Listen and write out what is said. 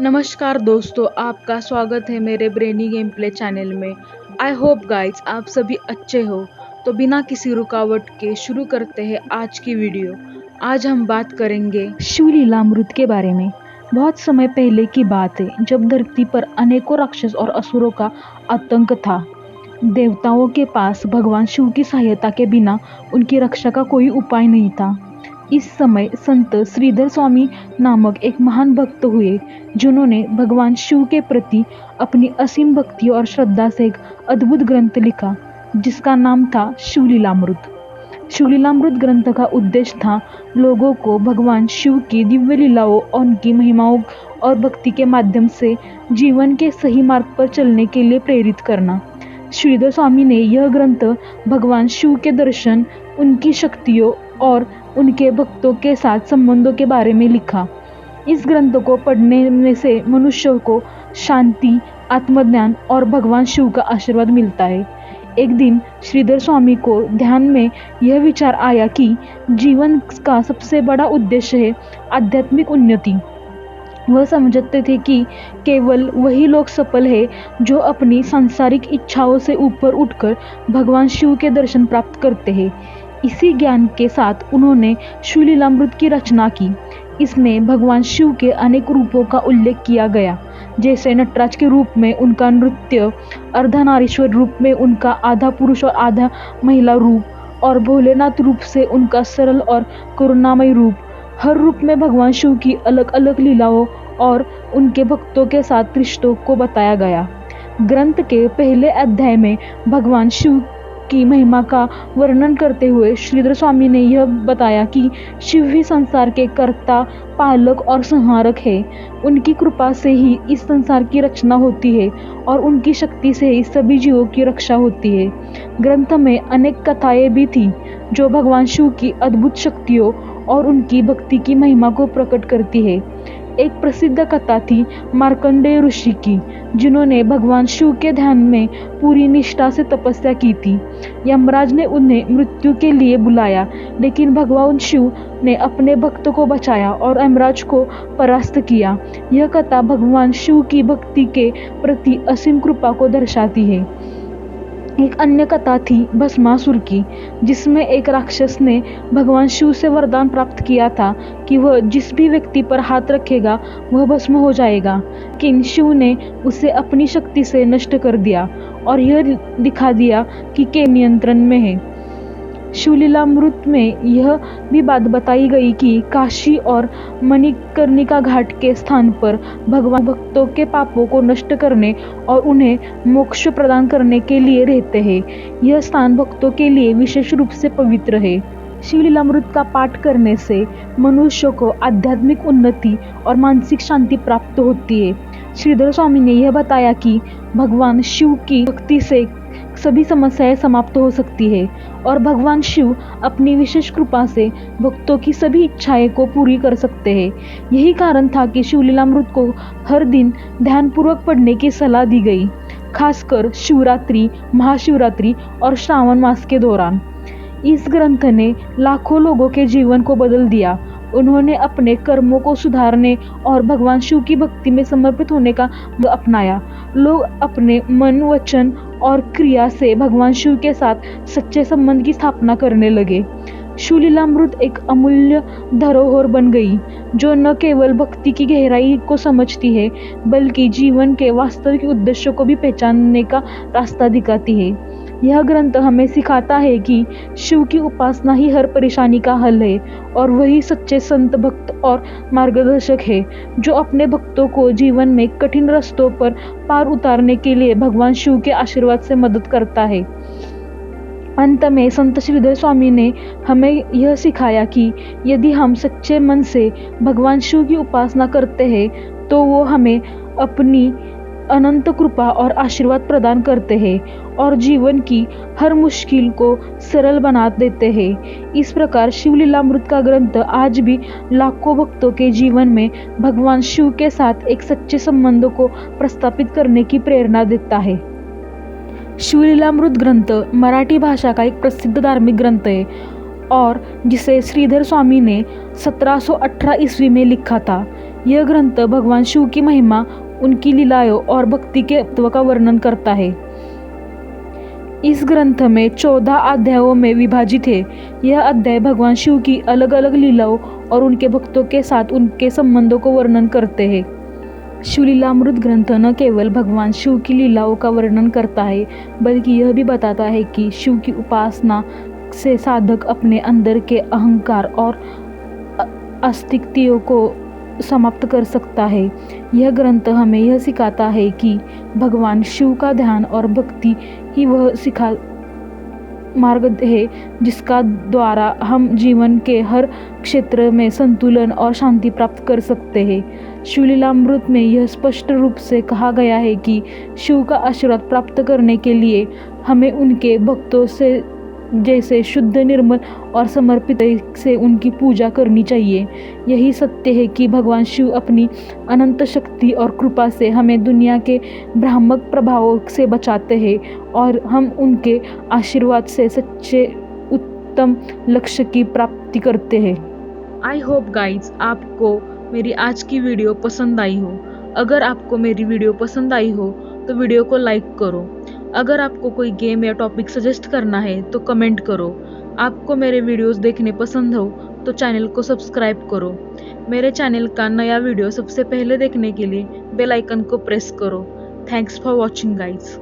नमस्कार दोस्तों, आपका स्वागत है मेरे ब्रेनी गेम प्ले चैनल में। आई होप गाइज आप सभी अच्छे हो। तो बिना किसी रुकावट के शुरू करते हैं आज की वीडियो। आज हम बात करेंगे शिवलीलामृत के बारे में। बहुत समय पहले की बात है, जब धरती पर अनेकों राक्षस और असुरों का आतंक था। देवताओं के पास भगवान शिव की सहायता के बिना उनकी रक्षा का कोई उपाय नहीं था। इस समय संत श्रीधर स्वामी नामक एक महान भक्त हुए, जिन्होंने भगवान शिव के प्रति अपनी असीम भक्ति और श्रद्धा से एक अद्भुत ग्रंथ लिखा, जिसका नाम था शिवलीलामृत। शिवलीलामृत ग्रंथ का उद्देश्य था लोगों को भगवान शिव की दिव्य लीलाओं और उनकी महिमाओं और भक्ति के माध्यम से जीवन के सही मार्ग पर चलने के लिए प्रेरित करना। श्रीधर स्वामी ने यह ग्रंथ भगवान शिव के दर्शन, उनकी शक्तियों और उनके भक्तों के साथ संबंधों के बारे में लिखा। इस ग्रंथ को पढ़ने से मनुष्य को शांति, आत्मज्ञान और भगवान शिव का आशीर्वाद मिलता है। एक दिन श्रीधर स्वामी को ध्यान में यह विचार आया कि जीवन का सबसे बड़ा उद्देश्य है आध्यात्मिक उन्नति। वह समझते थे कि केवल वही लोग सफल हैं जो अपनी सांसारिक इच्छाओं से ऊपर उठकर भगवान शिव के दर्शन प्राप्त करते हैं। इसी ज्ञान के साथ उन्होंने शिवलीलामृत की रचना की। इसमें भगवान शिव के अनेक रूपों का उल्लेख किया गया, जैसे नटराज के रूप में उनका नृत्य, अर्धनारीश्वर रूप में उनका आधा पुरुष और आधा महिला रूप, और भोलेनाथ रूप से उनका सरल और करुणामय रूप। हर रूप में भगवान शिव की अलग अलग लीलाओं और उनके भक्तों के साथ रिश्तों को बताया गया। ग्रंथ के पहले अध्याय में भगवान शिव की महिमा का वर्णन करते हुए श्रीधर स्वामी ने यह बताया कि शिव ही संसार के कर्ता, पालक और संहारक है। उनकी कृपा से ही इस संसार की रचना होती है और उनकी शक्ति से ही सभी जीवों की रक्षा होती है। ग्रंथ में अनेक कथाएं भी थी जो भगवान शिव की अद्भुत शक्तियों और उनकी भक्ति की महिमा को प्रकट करती है। एक प्रसिद्ध कथा थी मार्कंडेय ऋषि की, जिन्होंने भगवान शिव के ध्यान में पूरी निष्ठा से तपस्या की थी। यमराज ने उन्हें मृत्यु के लिए बुलाया, लेकिन भगवान शिव ने अपने भक्त को बचाया और यमराज को परास्त किया। यह कथा भगवान शिव की भक्ति के प्रति असीम कृपा को दर्शाती है। एक अन्य कथा थी भस्मासुर की, जिसमें एक राक्षस ने भगवान शिव से वरदान प्राप्त किया था कि वह जिस भी व्यक्ति पर हाथ रखेगा वह भस्म हो जाएगा। लेकिन शिव ने उसे अपनी शक्ति से नष्ट कर दिया और यह दिखा दिया कि के नियंत्रण में है। शिवलीलामृत में यह भी बात बताई गई कि काशी और मणिकर्णिका घाट के स्थान पर भगवान भक्तों के पापों को नष्ट करने और उन्हें मोक्ष प्रदान करने के लिए रहते हैं। यह स्थान भक्तों के लिए विशेष रूप से पवित्र है। शिवलीलामृत का पाठ करने से मनुष्य को आध्यात्मिक उन्नति और मानसिक शांति प्राप्त होती है। श्रीधर स्वामी ने यह बताया कि भगवान शिव की भक्ति से सभी समस्याएं समाप्त हो सकती है और भगवान शिव अपनी विशेष कृपा से भक्तों की सभी इच्छाएं को पूरी कर सकते हैं। यही कारण था कि शिवलीलामृत को हर दिन ध्यानपूर्वक पढ़ने की सलाह दी गई, खासकर शिवरात्रि, महाशिवरात्रि और श्रावण मास के दौरान। इस ग्रंथ ने लाखों लोगों के जीवन को बदल दिया। उन्होंने अपने कर्मों को सुधारने और भगवान शिव की भक्ति में समर्पित होने का अपनाया। लोग अपने मन, वचन और क्रिया से भगवान शिव के साथ सच्चे संबंध की स्थापना करने लगे। शिवलीलामृत एक अमूल्य धरोहर बन गई, जो न केवल भक्ति की गहराई को समझती है, बल्कि जीवन के वास्तविक उद्देश्यों को भी पहचानने का रास्ता दिखाती है। यह ग्रंथ हमें सिखाता है कि शिव की उपासना ही हर परेशानी का हल है और वही सच्चे संत, भक्त और मार्गदर्शक है, जो अपने भक्तों को जीवन में कठिन रास्तों पर पार उतारने के लिए भगवान शिव के आशीर्वाद से मदद करता है। अंत में संत श्रीधर स्वामी ने हमें यह सिखाया कि यदि हम सच्चे मन से भगवान शिव की उपासना करते हैं तो वो हमें अपनी अनंत कृपा और आशीर्वाद प्रदान करते हैं और जीवन की हर मुश्किल को सरल बना देते हैं। इस प्रकार शिवलीलामृत का ग्रंथ आज भी लाखों भक्तों के जीवन में भगवान शिव के साथ एक सच्चे संबंध को प्रस्थापित करने की प्रेरणा देता है। शिवलीलामृत ग्रंथ मराठी भाषा का एक प्रसिद्ध धार्मिक ग्रंथ है और जिसे श्रीधर स्वामी ने 1718 ईस्वी में लिखा था। यह ग्रंथ भगवान शिव की महिमा, उनकी लीलाओं और भक्ति के तत्व का वर्णन करता है। इस ग्रंथ में 14 अध्यायों में विभाजित है। यह अध्याय भगवान शिव की अलग अलग लीलाओं और उनके भक्तों के साथ उनके संबंधों को वर्णन करते हैं। शिवलीलामृत ग्रंथ न केवल भगवान शिव की लीलाओं का वर्णन करता है, बल्कि यह भी बताता है कि शिव की उपासना से साधक अपने अंदर के अहंकार और अस्तित्व को समाप्त कर सकता है। यह ग्रंथ हमें यह सिखाता है कि भगवान शिव का ध्यान और भक्ति ही वह मार्ग है जिसका द्वारा हम जीवन के हर क्षेत्र में संतुलन और शांति प्राप्त कर सकते हैं। शिवलीलामृत में यह स्पष्ट रूप से कहा गया है कि शिव का आशीर्वाद प्राप्त करने के लिए हमें उनके भक्तों से जैसे शुद्ध, निर्मल और समर्पित से उनकी पूजा करनी चाहिए। यही सत्य है कि भगवान शिव अपनी अनंत शक्ति और कृपा से हमें दुनिया के भ्रामक प्रभावों से बचाते हैं और हम उनके आशीर्वाद से सच्चे उत्तम लक्ष्य की प्राप्ति करते हैं। आई होप गाइज आपको मेरी आज की वीडियो पसंद आई हो। अगर आपको मेरी वीडियो पसंद आई हो तो वीडियो को लाइक करो। अगर आपको कोई गेम या टॉपिक सजेस्ट करना है तो कमेंट करो। आपको मेरे वीडियोस देखने पसंद हो तो चैनल को सब्सक्राइब करो। मेरे चैनल का नया वीडियो सबसे पहले देखने के लिए बेल आइकन को प्रेस करो। Thanks for watching guys.